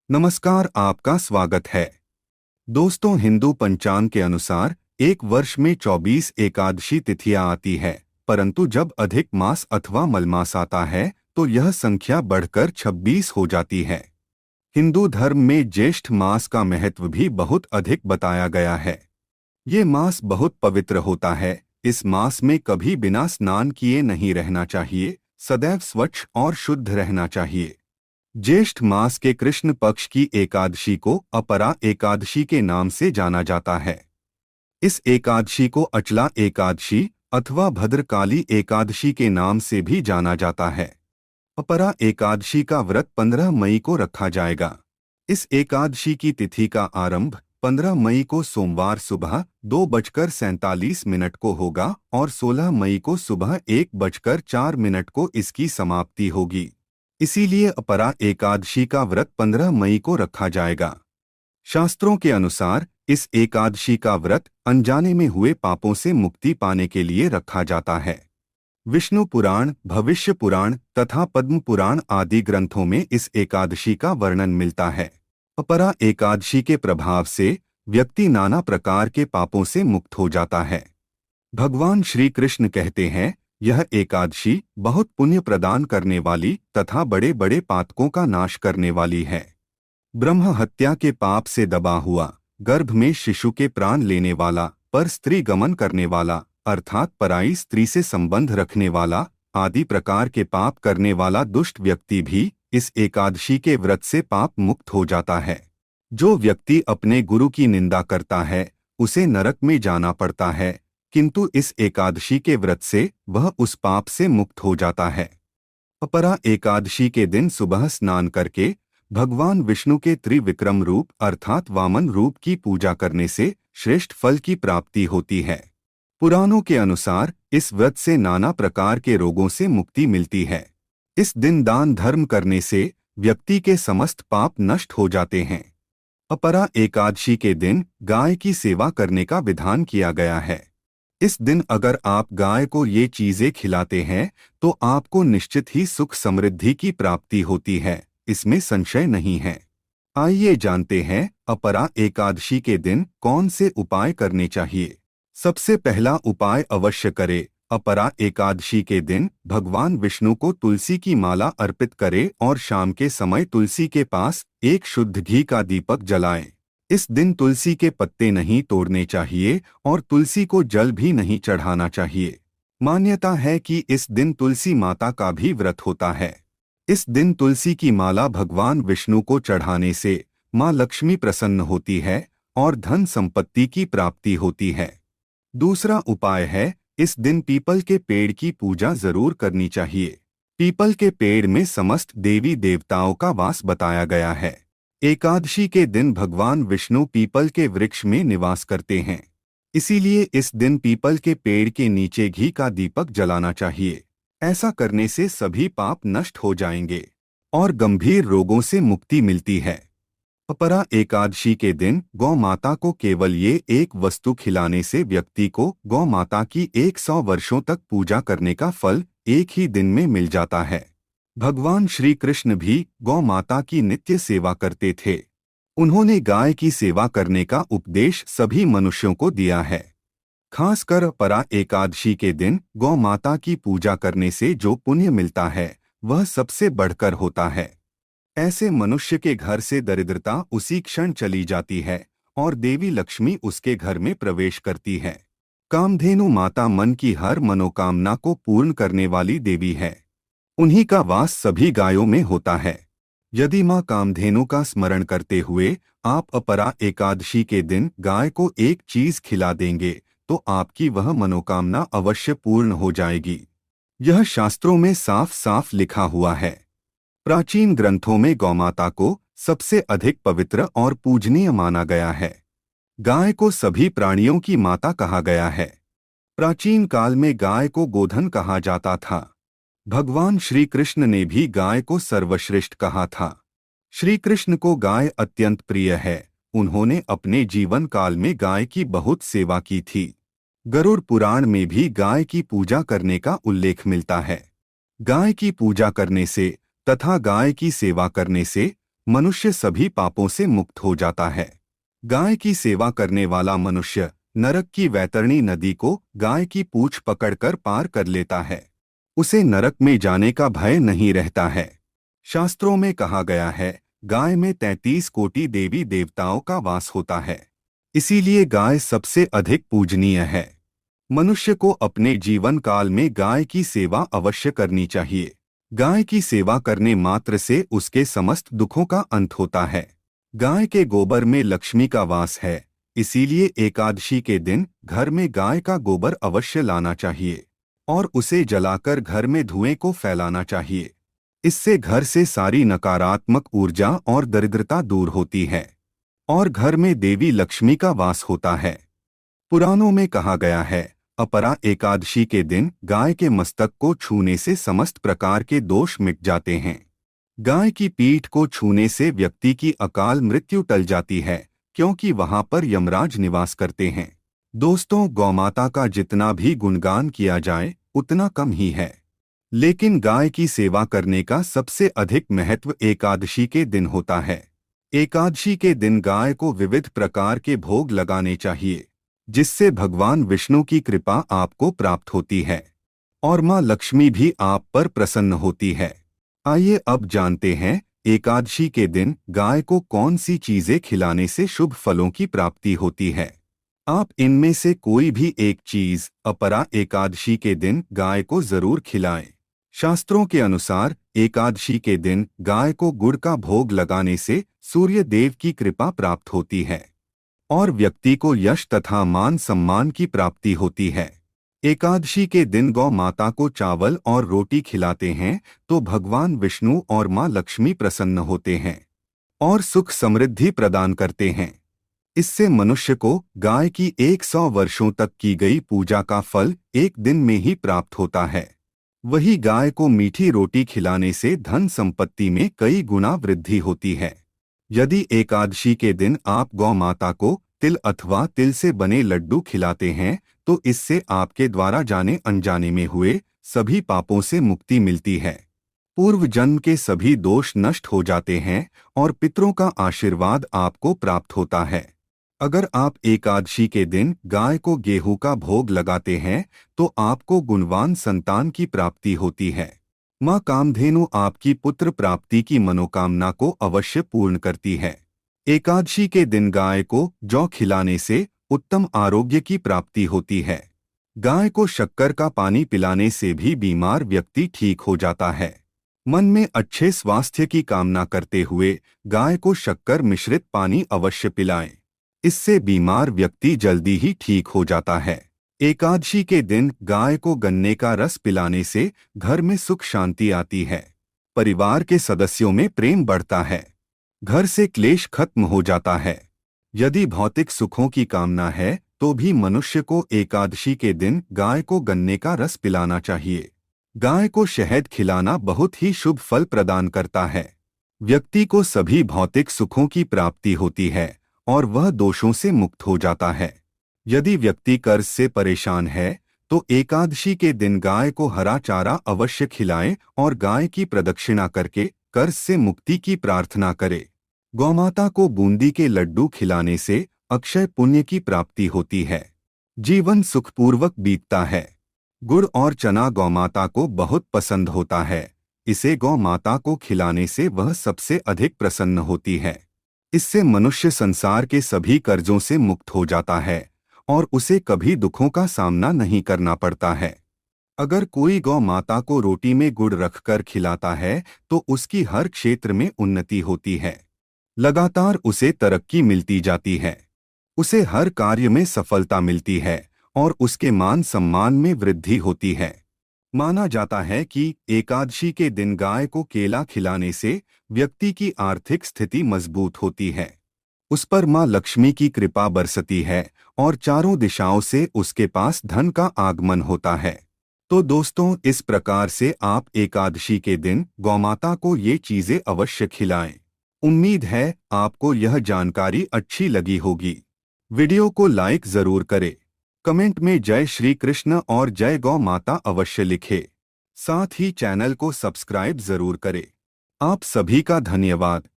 नमस्कार, आपका स्वागत है। दोस्तों, हिंदू पंचांग के अनुसार एक वर्ष में 24 एकादशी तिथियां आती है, परंतु जब अधिक मास अथवा मलमास आता है तो यह संख्या बढ़कर 26 हो जाती है। हिंदू धर्म में ज्येष्ठ मास का महत्व भी बहुत अधिक बताया गया है। ये मास बहुत पवित्र होता है। इस मास में कभी बिना स्नान किए नहीं रहना चाहिए, सदैव स्वच्छ और शुद्ध रहना चाहिए। ज्येष्ठ मास के कृष्ण पक्ष की एकादशी को अपरा एकादशी के नाम से जाना जाता है। इस एकादशी को अचला एकादशी अथवा भद्रकाली एकादशी के नाम से भी जाना जाता है। अपरा एकादशी का व्रत 15 मई को रखा जाएगा। इस एकादशी की तिथि का आरंभ 15 मई को सोमवार सुबह 2:47 को होगा और 16 मई को सुबह 1:04 को इसकी समाप्ति होगी। इसीलिए अपरा एकादशी का व्रत 15 मई को रखा जाएगा। शास्त्रों के अनुसार इस एकादशी का व्रत अनजाने में हुए पापों से मुक्ति पाने के लिए रखा जाता है। विष्णु पुराण, भविष्य पुराण तथा पद्म पुराण आदि ग्रंथों में इस एकादशी का वर्णन मिलता है। अपरा एकादशी के प्रभाव से व्यक्ति नाना प्रकार के पापों से मुक्त हो जाता है। भगवान श्री कृष्ण कहते हैं, यह एकादशी बहुत पुण्य प्रदान करने वाली तथा बड़े बड़े पातकों का नाश करने वाली है। ब्रह्म हत्या के पाप से दबा हुआ, गर्भ में शिशु के प्राण लेने वाला, पर स्त्री गमन करने वाला अर्थात पराई स्त्री से संबंध रखने वाला आदि प्रकार के पाप करने वाला दुष्ट व्यक्ति भी इस एकादशी के व्रत से पाप मुक्त हो जाता है। जो व्यक्ति अपने गुरु की निंदा करता है उसे नरक में जाना पड़ता है, किंतु इस एकादशी के व्रत से वह उस पाप से मुक्त हो जाता है। अपरा एकादशी के दिन सुबह स्नान करके भगवान विष्णु के त्रिविक्रम रूप अर्थात वामन रूप की पूजा करने से श्रेष्ठ फल की प्राप्ति होती है। पुराणों के अनुसार इस व्रत से नाना प्रकार के रोगों से मुक्ति मिलती है। इस दिन दान धर्म करने से व्यक्ति के समस्त पाप नष्ट हो जाते हैं। अपरा एकादशी के दिन गाय की सेवा करने का विधान किया गया है। इस दिन अगर आप गाय को ये चीजें खिलाते हैं तो आपको निश्चित ही सुख समृद्धि की प्राप्ति होती है, इसमें संशय नहीं है। आइए जानते हैं अपरा एकादशी के दिन कौन से उपाय करने चाहिए। सबसे पहला उपाय अवश्य करें। अपरा एकादशी के दिन भगवान विष्णु को तुलसी की माला अर्पित करें और शाम के समय तुलसी के पास एक शुद्ध घी का दीपक जलाएं। इस दिन तुलसी के पत्ते नहीं तोड़ने चाहिए और तुलसी को जल भी नहीं चढ़ाना चाहिए। मान्यता है कि इस दिन तुलसी माता का भी व्रत होता है। इस दिन तुलसी की माला भगवान विष्णु को चढ़ाने से माँ लक्ष्मी प्रसन्न होती है और धन संपत्ति की प्राप्ति होती है। दूसरा उपाय है, इस दिन पीपल के पेड़ की पूजा जरूर करनी चाहिए। पीपल के पेड़ में समस्त देवी देवताओं का वास बताया गया है। एकादशी के दिन भगवान विष्णु पीपल के वृक्ष में निवास करते हैं, इसीलिए इस दिन पीपल के पेड़ के नीचे घी का दीपक जलाना चाहिए। ऐसा करने से सभी पाप नष्ट हो जाएंगे और गंभीर रोगों से मुक्ति मिलती है। अपरा एकादशी के दिन गौ माता को केवल ये एक वस्तु खिलाने से व्यक्ति को गौ माता की 100 वर्षों तक पूजा करने का फल एक ही दिन में मिल जाता है। भगवान श्री कृष्ण भी गौ माता की नित्य सेवा करते थे। उन्होंने गाय की सेवा करने का उपदेश सभी मनुष्यों को दिया है। खासकर अपरा एकादशी के दिन गौ माता की पूजा करने से जो पुण्य मिलता है वह सबसे बढ़कर होता है। ऐसे मनुष्य के घर से दरिद्रता उसी क्षण चली जाती है और देवी लक्ष्मी उसके घर में प्रवेश करती है। कामधेनु माता मन की हर मनोकामना को पूर्ण करने वाली देवी है। उन्हीं का वास सभी गायों में होता है। यदि माँ कामधेनु का स्मरण करते हुए आप अपरा एकादशी के दिन गाय को एक चीज खिला देंगे तो आपकी वह मनोकामना अवश्य पूर्ण हो जाएगी। यह शास्त्रों में साफ साफ लिखा हुआ है। प्राचीन ग्रंथों में गौमाता को सबसे अधिक पवित्र और पूजनीय माना गया है। गाय को सभी प्राणियों की माता कहा गया है। प्राचीन काल में गाय को गोधन कहा जाता था। भगवान श्री कृष्ण ने भी गाय को सर्वश्रेष्ठ कहा था। श्री कृष्ण को गाय अत्यंत प्रिय है। उन्होंने अपने जीवन काल में गाय की बहुत सेवा की थी। गरुड़ पुराण में भी गाय की पूजा करने का उल्लेख मिलता है। गाय की पूजा करने से तथा गाय की सेवा करने से मनुष्य सभी पापों से मुक्त हो जाता है। गाय की सेवा करने वाला मनुष्य नरक की वैतरणी नदी को गाय की पूंछ पकड़कर पार कर लेता है। उसे नरक में जाने का भय नहीं रहता है। शास्त्रों में कहा गया है, गाय में 33 कोटि देवी देवताओं का वास होता है। इसीलिए गाय सबसे अधिक पूजनीय है। मनुष्य को अपने जीवन काल में गाय की सेवा अवश्य करनी चाहिए। गाय की सेवा करने मात्र से उसके समस्त दुखों का अंत होता है। गाय के गोबर में लक्ष्मी का वास है, इसीलिए एकादशी के दिन घर में गाय का गोबर अवश्य लाना चाहिए और उसे जलाकर घर में धुएं को फैलाना चाहिए। इससे घर से सारी नकारात्मक ऊर्जा और दरिद्रता दूर होती है और घर में देवी लक्ष्मी का वास होता है। पुराणों में कहा गया है, अपरा एकादशी के दिन गाय के मस्तक को छूने से समस्त प्रकार के दोष मिट जाते हैं। गाय की पीठ को छूने से व्यक्ति की अकाल मृत्यु टल जाती है, क्योंकि वहां पर यमराज निवास करते हैं। दोस्तों, गौमाता का जितना भी गुणगान किया जाए उतना कम ही है। लेकिन गाय की सेवा करने का सबसे अधिक महत्व एकादशी के दिन होता है। एकादशी के दिन गाय को विविध प्रकार के भोग लगाने चाहिए, जिससे भगवान विष्णु की कृपा आपको प्राप्त होती है और मां लक्ष्मी भी आप पर प्रसन्न होती है। आइए अब जानते हैं, एकादशी के दिन गाय को कौन सी चीजें खिलाने से शुभ फलों की प्राप्ति होती है। आप इनमें से कोई भी एक चीज अपरा एकादशी के दिन गाय को जरूर खिलाएं। शास्त्रों के अनुसार एकादशी के दिन गाय को गुड़ का भोग लगाने से सूर्य देव की कृपा प्राप्त होती है और व्यक्ति को यश तथा मान सम्मान की प्राप्ति होती है। एकादशी के दिन गौ माता को चावल और रोटी खिलाते हैं तो भगवान विष्णु और मां लक्ष्मी प्रसन्न होते हैं और सुख समृद्धि प्रदान करते हैं। इससे मनुष्य को गाय की 100 वर्षों तक की गई पूजा का फल एक दिन में ही प्राप्त होता है। वही गाय को मीठी रोटी खिलाने से धन संपत्ति में कई गुना वृद्धि होती है। यदि एकादशी के दिन आप गौ माता को तिल अथवा तिल से बने लड्डू खिलाते हैं तो इससे आपके द्वारा जाने अनजाने में हुए सभी पापों से मुक्ति मिलती है। पूर्व जन्म के सभी दोष नष्ट हो जाते हैं और पितरों का आशीर्वाद आपको प्राप्त होता है। अगर आप एकादशी के दिन गाय को गेहूं का भोग लगाते हैं तो आपको गुणवान संतान की प्राप्ति होती है। मां कामधेनु आपकी पुत्र प्राप्ति की मनोकामना को अवश्य पूर्ण करती है। एकादशी के दिन गाय को जौ खिलाने से उत्तम आरोग्य की प्राप्ति होती है। गाय को शक्कर का पानी पिलाने से भी बीमार व्यक्ति ठीक हो जाता है। मन में अच्छे स्वास्थ्य की कामना करते हुए गाय को शक्कर मिश्रित पानी अवश्य पिलाएं। इससे बीमार व्यक्ति जल्दी ही ठीक हो जाता है। एकादशी के दिन गाय को गन्ने का रस पिलाने से घर में सुख शांति आती है, परिवार के सदस्यों में प्रेम बढ़ता है, घर से क्लेश खत्म हो जाता है। यदि भौतिक सुखों की कामना है तो भी मनुष्य को एकादशी के दिन गाय को गन्ने का रस पिलाना चाहिए। गाय को शहद खिलाना बहुत ही शुभ फल प्रदान करता है। व्यक्ति को सभी भौतिक सुखों की प्राप्ति होती है और वह दोषों से मुक्त हो जाता है। यदि व्यक्ति कर्ज से परेशान है तो एकादशी के दिन गाय को हरा चारा अवश्य खिलाएं और गाय की प्रदक्षिणा करके कर्ज से मुक्ति की प्रार्थना करे। गौमाता को बूंदी के लड्डू खिलाने से अक्षय पुण्य की प्राप्ति होती है। जीवन सुखपूर्वक बीतता है। गुड़ और चना गौमाता को बहुत पसंद होता है। इसे गौमाता को खिलाने से वह सबसे अधिक प्रसन्न होती है। इससे मनुष्य संसार के सभी कर्जों से मुक्त हो जाता है और उसे कभी दुखों का सामना नहीं करना पड़ता है। अगर कोई गौ माता को रोटी में गुड़ रखकर खिलाता है तो उसकी हर क्षेत्र में उन्नति होती है। लगातार उसे तरक्की मिलती जाती है। उसे हर कार्य में सफलता मिलती है और उसके मान सम्मान में वृद्धि होती है। माना जाता है कि एकादशी के दिन गाय को केला खिलाने से व्यक्ति की आर्थिक स्थिति मजबूत होती है, उस पर मां लक्ष्मी की कृपा बरसती है और चारों दिशाओं से उसके पास धन का आगमन होता है। तो दोस्तों, इस प्रकार से आप एकादशी के दिन गौमाता को ये चीजें अवश्य खिलाएं। उम्मीद है आपको यह जानकारी अच्छी लगी होगी। वीडियो को लाइक जरूर करें। कमेंट में जय श्री कृष्ण और जय गौ माता अवश्य लिखें। साथ ही चैनल को सब्सक्राइब जरूर करें। आप सभी का धन्यवाद।